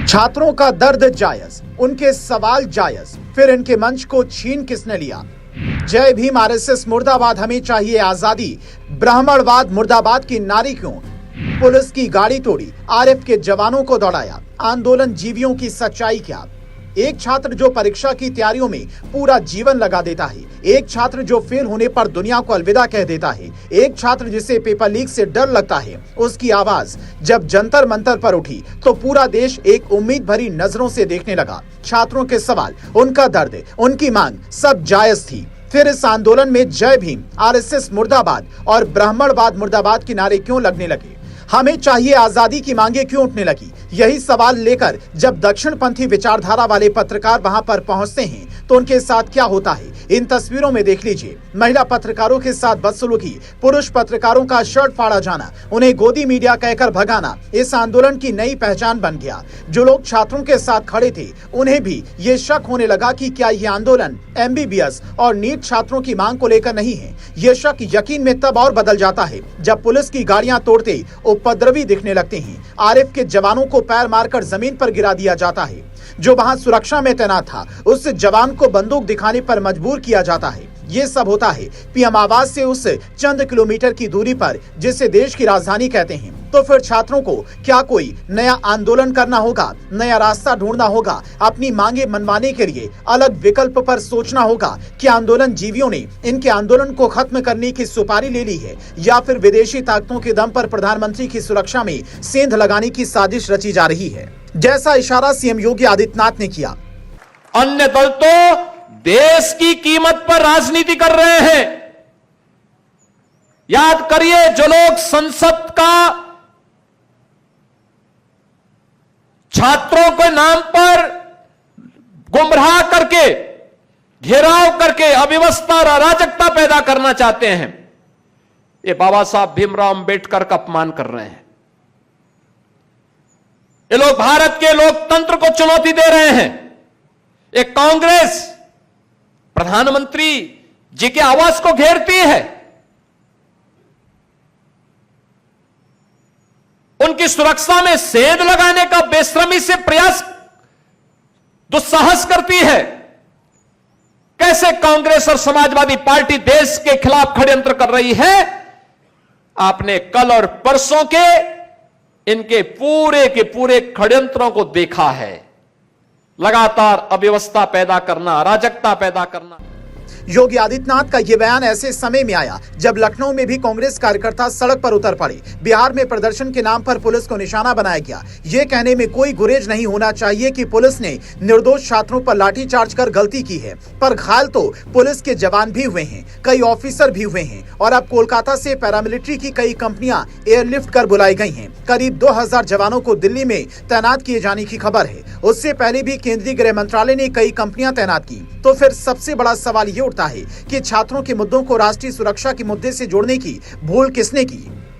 छात्रों का दर्द जायज, उनके सवाल जायज, फिर इनके मंच को छीन किसने लिया? जय भीम आरएसएस मुर्दाबाद, हमें चाहिए आजादी, ब्राह्मणवाद मुर्दाबाद की नारी क्यों? पुलिस की गाड़ी तोड़ी, आरएफ के जवानों को दौड़ाया, आंदोलन जीवियों की सच्चाई क्या? एक छात्र जो परीक्षा की तैयारियों में पूरा जीवन लगा देता है, एक छात्र जो फेल होने पर दुनिया को अलविदा कह देता है, एक छात्र जिसे पेपर लीक से डर लगता है, उसकी आवाज जब जंतर मंतर पर उठी तो पूरा देश एक उम्मीद भरी नजरों से देखने लगा। छात्रों के सवाल, उनका दर्द, उनकी मांग सब जायज थी। फिर इस आंदोलन में जय भीम, आरएसएस मुर्दाबाद और ब्राह्मणवाद मुर्दाबाद के नारे क्यों लगने लगे? हमें चाहिए आजादी की मांगे क्यों उठने लगी? यही सवाल लेकर जब दक्षिणपंथी विचारधारा वाले पत्रकार वहां पर पहुंचते हैं तो उनके साथ क्या होता है, इन तस्वीरों में देख लीजिए। महिला पत्रकारों के साथ बदसलूकी, पुरुष पत्रकारों का शर्ट फाड़ा जाना, उन्हें गोदी मीडिया कहकर भगाना इस आंदोलन की नई पहचान बन गया। जो लोग छात्रों के साथ खड़े थे उन्हें भी ये शक होने लगा कि क्या ये आंदोलन एमबीबीएस और नीट छात्रों की मांग को लेकर नहीं है। ये शक यकीन में तब और बदल जाता है जब पुलिस की गाड़ियां तोड़ते उपद्रवी दिखने लगते हैं, आरएफ के जवानों को पैर मारकर जमीन पर गिरा दिया जाता है, जो वहां सुरक्षा में तैनात था उस जवान को बंदूक दिखाने पर मजबूर किया जाता है। ये सब होता है पीएम आवास से उस चंद किलोमीटर की दूरी पर जिसे देश की राजधानी कहते हैं। तो फिर छात्रों को क्या कोई नया आंदोलन करना होगा, नया रास्ता ढूंढना होगा, अपनी मांगे मनवाने के लिए अलग विकल्प पर सोचना होगा कि आंदोलन जीवियों ने इनके आंदोलन को खत्म करने की सुपारी ले ली है या फिर विदेशी ताकतों के दम पर प्रधानमंत्री की सुरक्षा में सेंध लगाने की साजिश रची जा रही है, जैसा इशारा सीएम योगी आदित्यनाथ ने किया। अन्य दल तो देश की कीमत पर राजनीति कर रहे हैं। याद करिए, जो लोग संसद का छात्रों के नाम पर गुमराह करके, घेराव करके अव्यवस्था और अराजकता पैदा करना चाहते हैं, ये बाबा साहब भीमराव अंबेडकर का अपमान कर रहे हैं। ये लोग भारत के लोकतंत्र को चुनौती दे रहे हैं। एक कांग्रेस प्रधानमंत्री जी के आवास को घेरती है, उनकी सुरक्षा में सेंध लगाने का बेशर्मी से प्रयास, दुस्साहस करती है। कैसे कांग्रेस और समाजवादी पार्टी देश के खिलाफ षड्यंत्र कर रही है? आपने कल और परसों के इनके पूरे के पूरे षड्यंत्रों को देखा है। लगातार अव्यवस्था पैदा करना, अराजकता पैदा करना। योगी आदित्यनाथ का यह बयान ऐसे समय में आया जब लखनऊ में भी कांग्रेस कार्यकर्ता सड़क पर उतर पड़े। बिहार में प्रदर्शन के नाम पर पुलिस को निशाना बनाया गया। ये कहने में कोई गुरेज नहीं होना चाहिए कि पुलिस ने निर्दोष छात्रों पर लाठीचार्ज कर गलती की है, पर घायल तो पुलिस के जवान भी हुए हैं, कई ऑफिसर भी हुए हैं और अब कोलकाता से पैरामिलिट्री की कई कंपनियां एयरलिफ्ट कर बुलाई गई हैं। करीब 2000 जवानों को दिल्ली में तैनात किए जाने की खबर है। उससे पहले भी केंद्रीय गृह मंत्रालय ने कई कंपनियां तैनात की। तो फिर सबसे बड़ा सवाल ये उठता है कि छात्रों के मुद्दों को राष्ट्रीय सुरक्षा के मुद्दे से जोड़ने की भूल किसने की?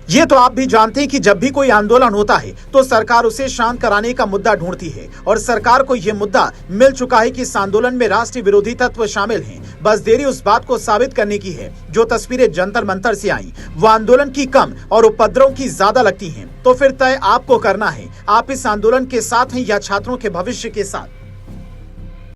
ये तो आप भी जानते हैं कि जब भी कोई आंदोलन होता है तो सरकार उसे शांत कराने का मुद्दा ढूंढती है और सरकार को यह मुद्दा मिल चुका है कि इस आंदोलन में राष्ट्रीय विरोधी तत्व शामिल हैं। बस देरी उस बात को साबित करने की है। जो तस्वीरें जंतर मंतर से आई वो आंदोलन की कम और उपद्रव की ज्यादा लगती हैं। तो फिर तय आपको करना है, आप इस आंदोलन के साथ हैं या छात्रों के भविष्य के साथ।